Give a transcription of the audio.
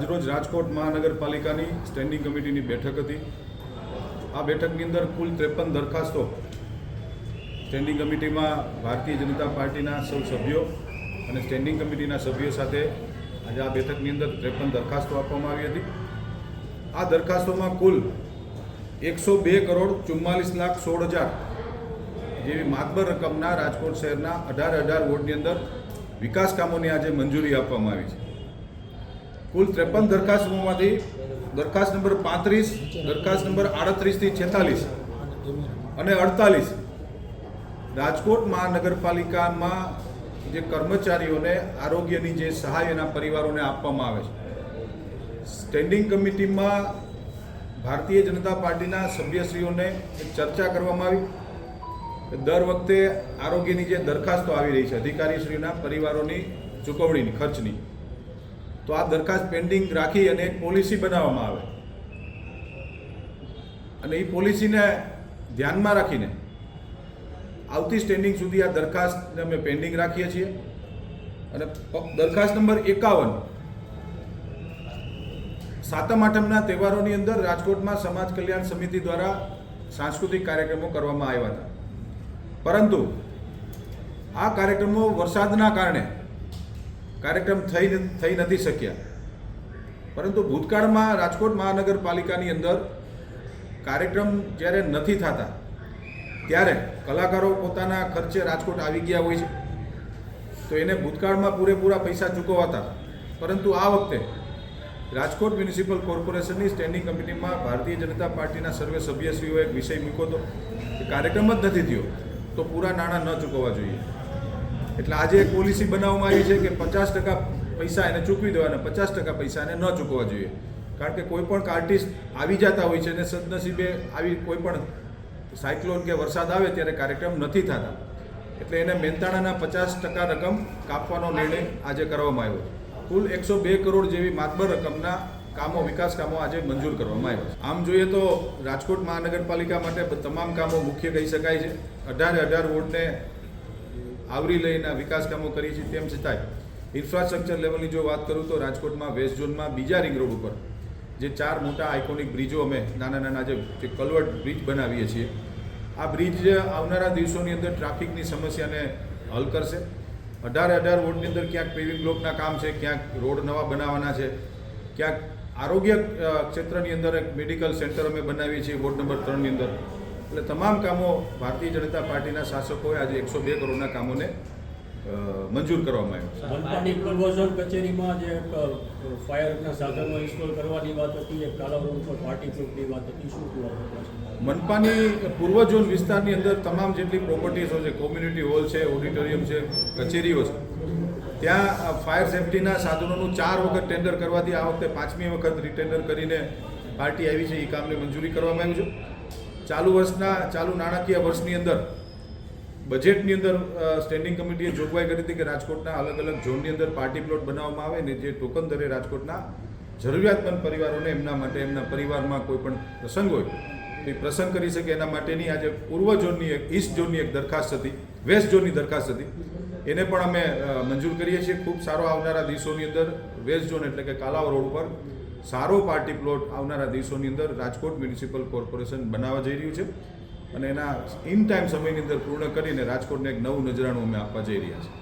આજરોજ રાજકોટ મહાનગરપાલિકાની સ્ટેન્ડિંગ કમિટીની બેઠક હતી। આ બેઠકની અંદર કુલ 53 દરખાસ્તો સ્ટેન્ડિંગ કમિટીમાં ભારતીય જનતા પાર્ટીના સૌ સભ્યો અને સ્ટેન્ડિંગ કમિટીના સભ્યો સાથે આજે આ બેઠકની અંદર 53 દરખાસ્તો આપવામાં આવી હતી। આ દરખાસ્તોમાં કુલ 102,44,16,00,000 જેવી માતબર રકમના રાજકોટ શહેરના 18 વોર્ડની અંદર વિકાસ કામોની આજે મંજૂરી આપવામાં આવી છે। કુલ 53 દરખાસ્તોમાંથી દરખાસ્ત નંબર 35, દરખાસ્ત નંબર 38 થી 46 અને 48 રાજકોટ મહાનગરપાલિકામાં જે કર્મચારીઓને આરોગ્યની જે સહાય એના પરિવારોને આપવામાં આવે છે। સ્ટેન્ડિંગ કમિટીમાં ભારતીય જનતા પાર્ટીના સભ્યશ્રીઓને ચર્ચા કરવામાં આવી। દર વખતે આરોગ્યની જે દરખાસ્તો આવી રહી છે અધિકારીશ્રીઓના પરિવારોની ચૂકવણીની ખર્ચની, તો આ દરખાસ્ત પેન્ડિંગ રાખી અને એક પોલિસી બનાવવામાં આવે અને એ પોલિસીને ધ્યાનમાં રાખીને આવતી સ્ટેન્ડિંગ સુધી આ દરખાસ્તને અમે પેન્ડિંગ રાખીએ છીએ। અને દરખાસ્ત નંબર 51 સાતમ આઠમના તહેવારોની અંદર રાજકોટમાં સમાજ કલ્યાણ સમિતિ દ્વારા સાંસ્કૃતિક કાર્યક્રમો કરવામાં આવ્યા હતા, પરંતુ આ કાર્યક્રમો વરસાદના કારણે કાર્યક્રમ થઈ નથી શક્યા। પરંતુ ભૂતકાળમાં રાજકોટ મહાનગરપાલિકાની અંદર કાર્યક્રમ જ્યારે નથી થતા ત્યારે કલાકારો પોતાના ખર્ચે રાજકોટ આવી ગયા હોય છે, તો એને ભૂતકાળમાં પૂરેપૂરા પૈસા ચૂકવાતા, પરંતુ આ વખતે રાજકોટ મ્યુનિસિપલ કોર્પોરેશનની સ્ટેન્ડિંગ કમિટીમાં ભારતીય જનતા પાર્ટીના સર્વે સભ્યશ્રીઓએ એક વિષય મૂક્યો હતો કે કાર્યક્રમ જ નથી થયો તો પૂરા નાણાં ન ચૂકવવા જોઈએ। એટલે આજે એક પોલિસી બનાવવામાં આવી છે કે 50% પૈસા એને ચૂકવી દેવાના, 50% પૈસા એને ન ચૂકવવા જોઈએ। કારણ કે કોઈ પણ આર્ટિસ્ટ આવી જતા હોય છે અને સદનસીબે આવી કોઈ પણ સાયક્લોન કે વરસાદ આવે ત્યારે કાર્યક્રમ નથી થતા, એટલે એને મહેનતાણાના 50% રકમ કાપવાનો નિર્ણય આજે કરવામાં આવ્યો। કુલ 102 કરોડ જેવી માતબર રકમના કામો, વિકાસ કામો આજે મંજૂર કરવામાં આવ્યા છે। આમ જોઈએ તો રાજકોટ મહાનગરપાલિકા માટે તમામ કામો મુખ્ય કહી શકાય છે। 18 વોર્ડને આવરી લઈને વિકાસ કામો કરી છે। તેમ છતાંય ઇન્ફ્રાસ્ટ્રક્ચર લેવલની જો વાત કરું તો રાજકોટમાં વેસ્ટ ઝોનમાં બીજા રિંગ રોડ ઉપર જે 4 મોટા આઇકોનિક બ્રિજો અમે નાના જે કલવર્ટ બ્રિજ બનાવીએ છીએ, આ બ્રિજ આવનારા દિવસોની અંદર ટ્રાફિકની સમસ્યાને હલ કરશે। 18 વોર્ડની અંદર ક્યાંક પેવિંગ બ્લોકના કામ છે, ક્યાંક રોડ નવા બનાવવાના છે, ક્યાંક આરોગ્ય ક્ષેત્રની અંદર એક મેડિકલ સેન્ટર અમે બનાવીએ છીએ વોર્ડ નંબર 3ની અંદર। એટલે તમામ કામો ભારતીય જનતા પાર્ટીના શાસકોએ આજે 102 કરોડના કામોને મંજૂર કરવામાં આવ્યા છે। મનપાની પૂર્વઝોન કચેરીમાં જે ફાયરના સાધનો ઇન્સ્ટોલ કરવાની વાત હતી, એક કાલા રોડ પર પાર્ટી પ્લોટની વાત હતી, શું કહેવા? મનપાની પૂર્વ ઝોન વિસ્તારની અંદર તમામ જેટલી પ્રોપર્ટીઝો છે, કોમ્યુનિટી હોલ છે, ઓડિટોરિયમ છે, કચેરીઓ છે, ત્યાં ફાયર સેફ્ટીના સાધનોનું 4 વખત ટેન્ડર કરવાથી આ વખતે 5મી વખત રીટેન્ડર કરીને પાર્ટી આવી છે, એ કામને મંજૂરી કરવામાં આવ્યું છે। ચાલુ નાણાકીય વર્ષની અંદર બજેટની અંદર સ્ટેન્ડિંગ કમિટીએ જોગવાઈ કરી હતી કે રાજકોટના અલગ ઝોનની અંદર પાર્ટી પ્લોટ બનાવવામાં આવે ને જે ટોકન દરે રાજકોટના જરૂરિયાતમંદ પરિવારોને એમના માટે, એમના પરિવારમાં કોઈ પણ પ્રસંગ હોય તો એ પ્રસંગ કરી શકે એના માટેની આજે પૂર્વ ઝોનની એક, ઈસ્ટ ઝોનની એક દરખાસ્ત હતી, વેસ્ટ ઝોનની દરખાસ્ત હતી, એને પણ અમે મંજૂર કરીએ છીએ। ખૂબ સારો આવનારા દિવસોની અંદર વેસ્ટ ઝોન એટલે કે કાલાવ રોડ પર સારો પાર્ટી પ્લોટ આવનારા દિવસોની અંદર રાજકોટ મ્યુનિસિપલ કોર્પોરેશન બનાવવા જઈ રહ્યું છે અને એના ઇન ટાઈમ સમયની અંદર પૂર્ણ કરીને રાજકોટને એક નવું નજરાણું અમે આપવા જઈ રહ્યા છીએ।